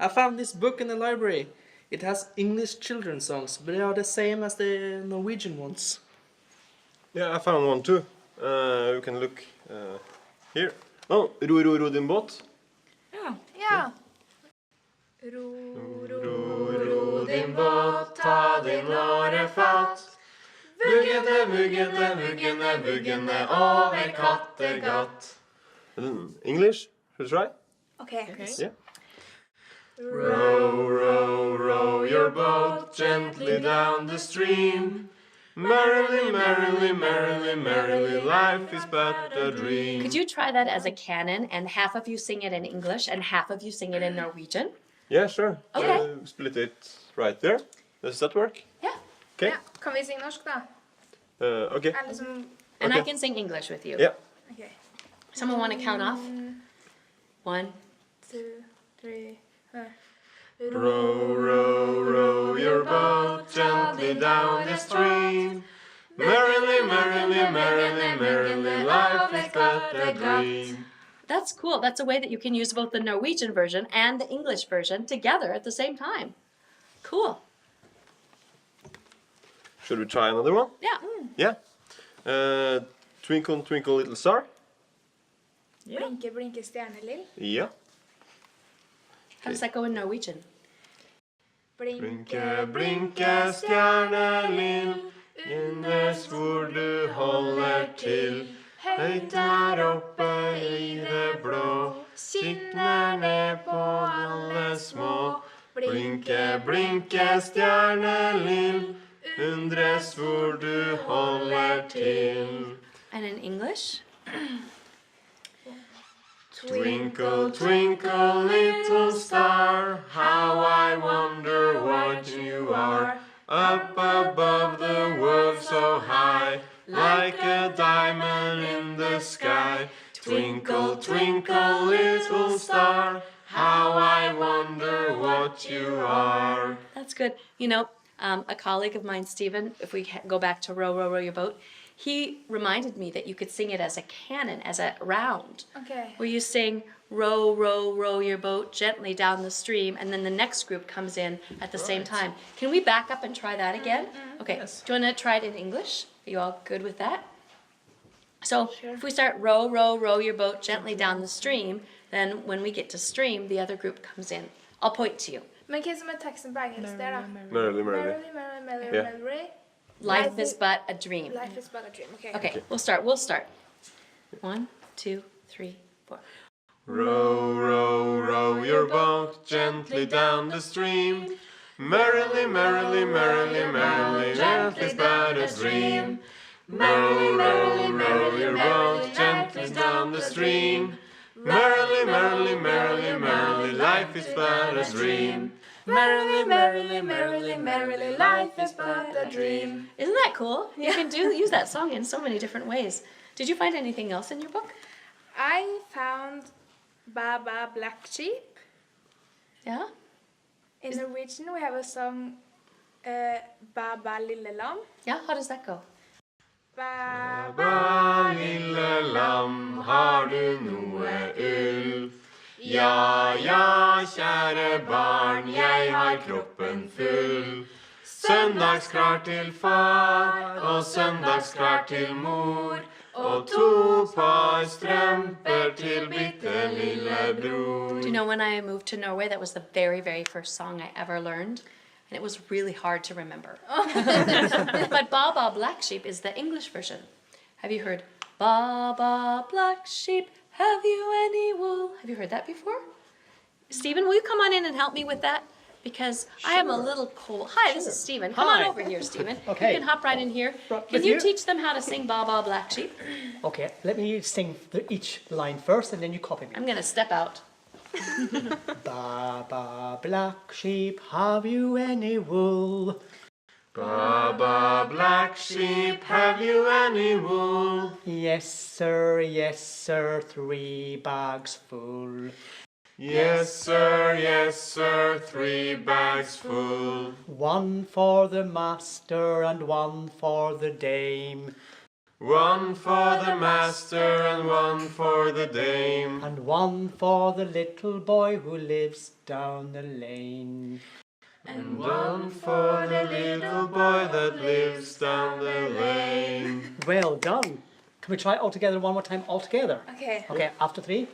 I found this book in the library. It has English children's songs, but they are the same as the Norwegian ones. Yeah, I found one too. You can look here. Oh, ro, ro, ro din båt. Ja. Ro, ro, ro din båt, ta din årefatt. Vuggende, vuggende, vuggende, vuggende over Kattegat. English, should we try? Okay. Yeah. Row, row, row your boat gently down the stream. Merrily, merrily, merrily, merrily, life is but a dream. Could you try that as a canon and half of you sing it in English and half of you sing it in Norwegian? Yeah, sure. Okay. Split it right there. Does that work? Yeah. Okay. Ja, kan vi synge norsk da? Okay. Eller som... And Okay. I can sing English with you. Yeah. Okay. Someone want to count off? 1, 2, 3, 4. Row, row, row your boat gently down the stream. Merrily, merrily, merrily, merrily, life is but a dream. That's cool. That's a way that you can use both the Norwegian version and the English version together at the same time. Cool. Should we try another one? Yeah. Yeah. Twinkle, twinkle, little star. Blinke, blinke, stjernelill. Yeah. How does that go in Norwegian? Blinke, blinke, stjernelill, innerst hvor du holder til. Høyt der oppe i det blå, skinner ned på alle små. Blinke, blinke, stjernelill, undres hvor du holder til. And in English? Twinkle, twinkle, little star, how I wonder what you are. Up above the world so high, like a diamond in the sky. Twinkle, twinkle, little star, how I wonder what you are. That's good. You know, a colleague of mine, Stephen, if we go back to Row, Row, Row Your Boat, he reminded me that you could sing it as a canon, as a round. Okay. Where you sing, row, row, row your boat gently down the stream, and then the next group comes in at the same time. Can we back up and try that again? Okay, Yes. do you want to try it in English? Are you all good with that? So if we start row, row, row your boat gently down the stream, then when we get to stream, the other group comes in. I'll point to you. Men hva som er teksten på engelsk der da? Merrily, merrily. Merrily, merrily, merrily, Yeah. merrily. Life is but a dream. Life is but a dream. Okay. Okay, we'll start. 1, 2, 3, 4. Row, row, row your boat gently down the stream. Merrily, merrily, merrily, merrily, life is but a dream. Merrily, merrily, row your boat gently down the stream. Merrily, merrily, merrily, merrily, life is but a dream. Merrily, merrily, merrily, merrily, life is but a dream. Isn't that cool? You can use that song in so many different ways. Did you find anything else in your book? I found Baba Black Sheep. Yeah? In Norwegian we have a song Baba Lille Lam. Yeah, how does that go? Baba Baba, lille lam, har du noe ull? Ja, ja, kjære barn, jeg har kroppen full. Søndagsklar til far, og søndagsklar til mor. Og 2 par strømper til bitte lille bror. Do you know when I moved to Norway, that was the very, very first song I ever learned? And it was really hard to remember. But Baba Black Sheep is the English version. Have you heard, Baba Black Sheep, have you any wool? Have you heard that before? Stephen, will you come on in and help me with that? Because I am a little cold. Hi, this is Stephen. Come on over here, Stephen. Okay. You can hop right in here. Can with you you? teach them how to sing Baba Black Sheep? Okay, let me sing each line first and then you copy me. I'm going to step out. Baba black sheep, have you any wool? Baba Black Sheep, have you any wool? Yes, sir, 3 bags full. Yes, sir, 3 bags full. 1 for the master and 1 for the dame. One for the master and one for the dame. And one for the little boy who lives down the lane. And one for the little boy that lives down the lane. Well done. Can we try it all together one more time all together? Okay. Okay, after 3.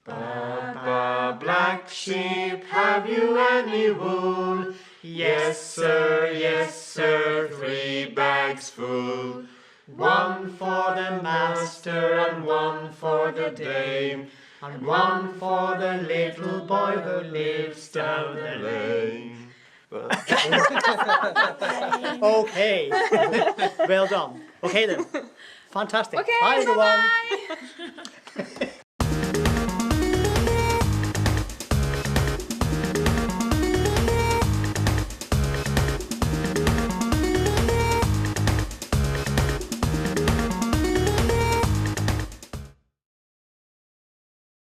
Ba, black sheep, have you any wool? Yes, sir, 3 bags full. One for the master and one for the dame. And one for the little boy who lives down the lane. Okay. Well done. Okay then. Fantastic. Okay, Bye everyone. bye-bye.